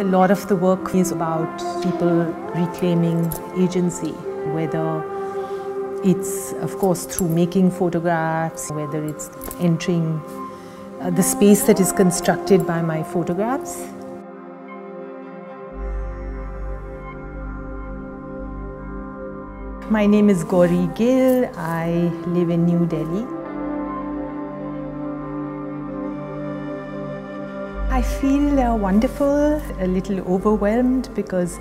A lot of the work is about people reclaiming agency, whether it's, of course, through making photographs, whether it's entering the space that is constructed by my photographs. My name is Gauri Gill. I live in New Delhi. I feel wonderful, a little overwhelmed because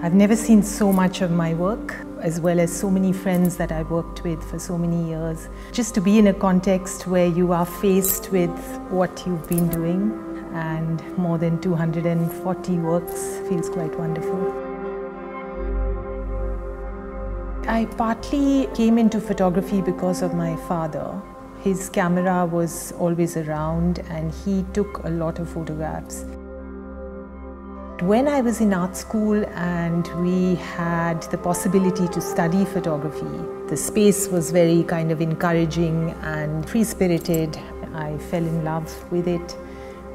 I've never seen so much of my work, as well as so many friends that I've worked with for so many years. Just to be in a context where you are faced with what you've been doing and more than 240 works feels quite wonderful. I partly came into photography because of my father. His camera was always around and he took a lot of photographs. When I was in art school and we had the possibility to study photography, the space was very kind of encouraging and free-spirited. I fell in love with it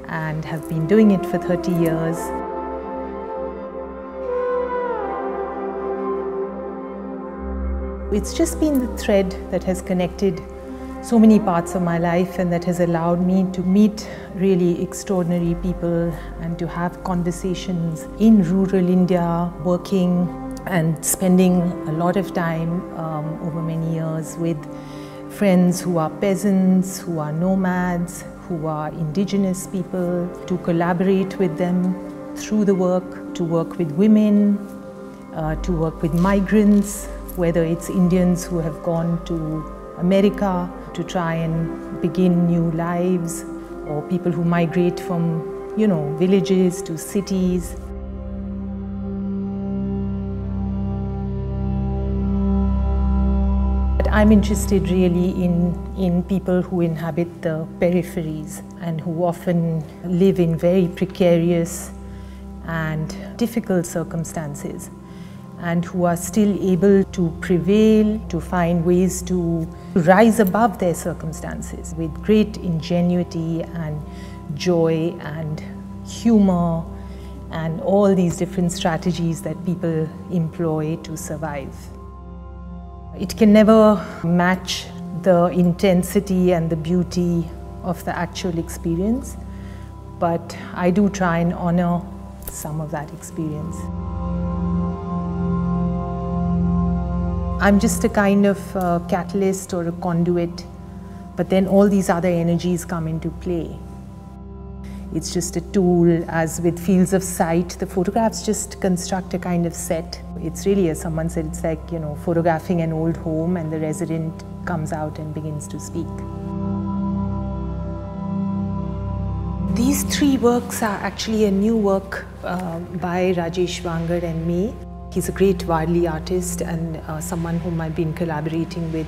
and have been doing it for 30 years. It's just been the thread that has connected so many parts of my life and that has allowed me to meet really extraordinary people and to have conversations in rural India, working and spending a lot of time over many years with friends who are peasants, who are nomads, who are indigenous people, to collaborate with them through the work, to work with women, to work with migrants, whether it's Indians who have gone to America to try and begin new lives, or people who migrate from, villages to cities. But I'm interested really in people who inhabit the peripheries and who often live in very precarious and difficult circumstances, and who are still able to prevail, to find ways to rise above their circumstances with great ingenuity and joy and humor and all these different strategies that people employ to survive. It can never match the intensity and the beauty of the actual experience, but I do try and honor some of that experience. I'm just a kind of catalyst or a conduit, but then all these other energies come into play. It's just a tool, as with fields of sight, the photographs just construct a kind of set. It's really, as someone said, it's like, photographing an old home and the resident comes out and begins to speak. These three works are actually a new work by Rajesh Vangar and me. He's a great Warli artist and someone whom I've been collaborating with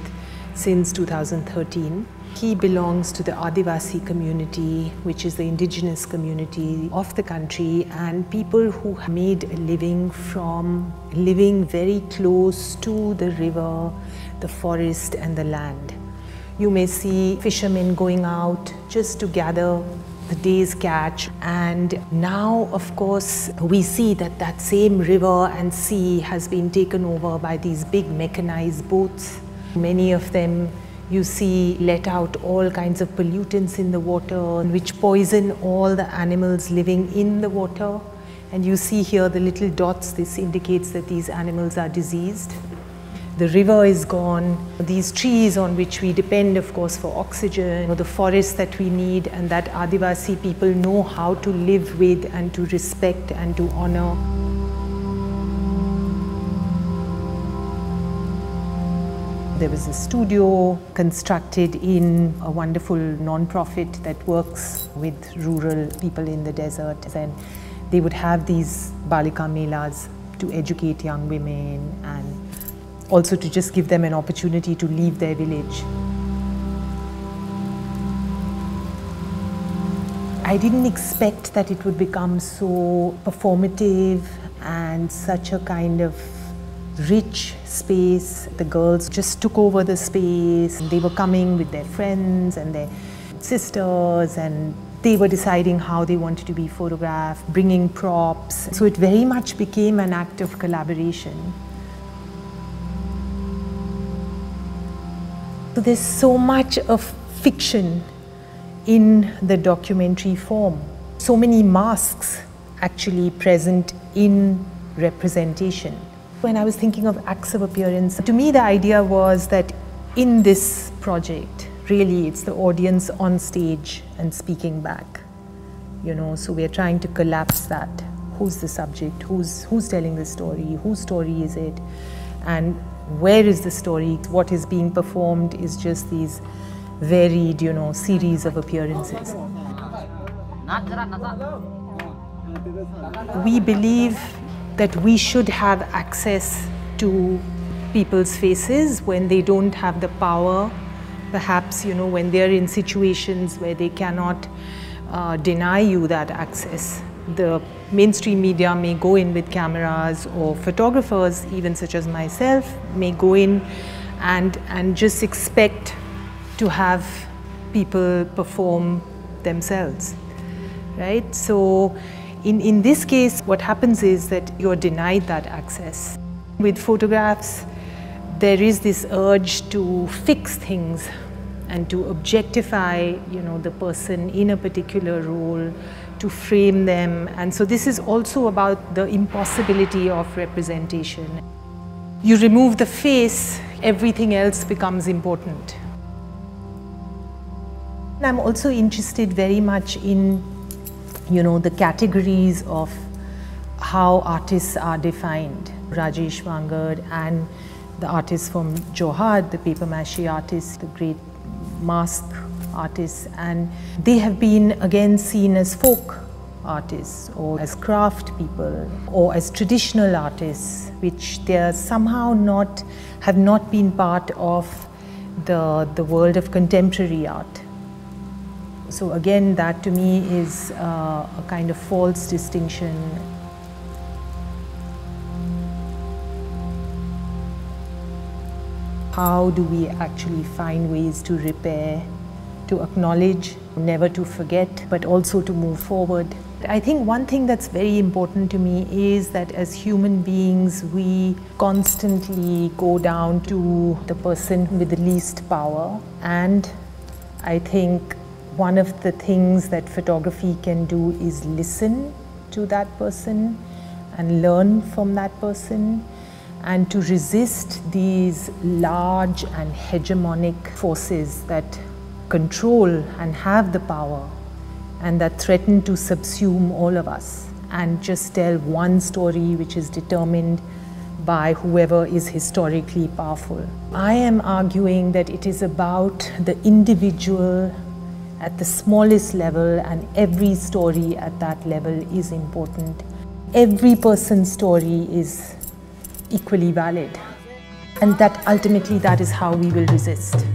since 2013. He belongs to the Adivasi community, which is the indigenous community of the country, and people who have made a living from living very close to the river, the forest and the land. You may see fishermen going out just to gather the day's catch, and now of course we see that that same river and sea has been taken over by these big mechanized boats. Many of them you see let out all kinds of pollutants in the water which poison all the animals living in the water, and you see here the little dots. This indicates that these animals are diseased. The river is gone, these trees on which we depend, of course, for oxygen, the forests that we need and that Adivasi people know how to live with and to respect and to honor. There was a studio constructed in a wonderful non-profit that works with rural people in the desert, and they would have these Balika Melas to educate young women and also to just give them an opportunity to leave their village. I didn't expect that it would become so performative and such a kind of rich space. The girls just took over the space. They were coming with their friends and their sisters, and They were deciding how they wanted to be photographed, bringing props. So it very much became an act of collaboration. So there's so much of fiction in the documentary form. So many masks actually present in representation. When I was thinking of acts of appearance, to me the idea was that in this project, really it's the audience on stage and speaking back. So we're trying to collapse that. Who's the subject? Who's telling the story? Whose story is it? And where is the story? What is being performed is just these varied, series of appearances. We believe that we should have access to people's faces when they don't have the power, perhaps, when they're in situations where they cannot deny you that access. The mainstream media may go in with cameras, or photographers, even such as myself, may go in and just expect to have people perform themselves, right? So in this case, what happens is that you're denied that access. With photographs, there is this urge to fix things and to objectify, the person in a particular role, to frame them. And so this is also about the impossibility of representation. You remove the face, everything else becomes important. I'm also interested very much in, the categories of how artists are defined. Rajesh Wangad and the artists from Johad, the paper mache artists, the great mask artists, and they have been again seen as folk artists or as craft people or as traditional artists, which they are somehow have not been part of the world of contemporary art. So again, that to me is a kind of false distinction. How do we actually find ways to repair, to acknowledge, never to forget, but also to move forward? I think one thing that's very important to me is that as human beings, we constantly go down to the person with the least power. And I think one of the things that photography can do is listen to that person and learn from that person, and to resist these large and hegemonic forces that control and have the power and that threaten to subsume all of us and just tell one story which is determined by whoever is historically powerful. I am arguing that it is about the individual at the smallest level, and every story at that level is important. Every person's story is equally valid, and that ultimately that is how we will resist.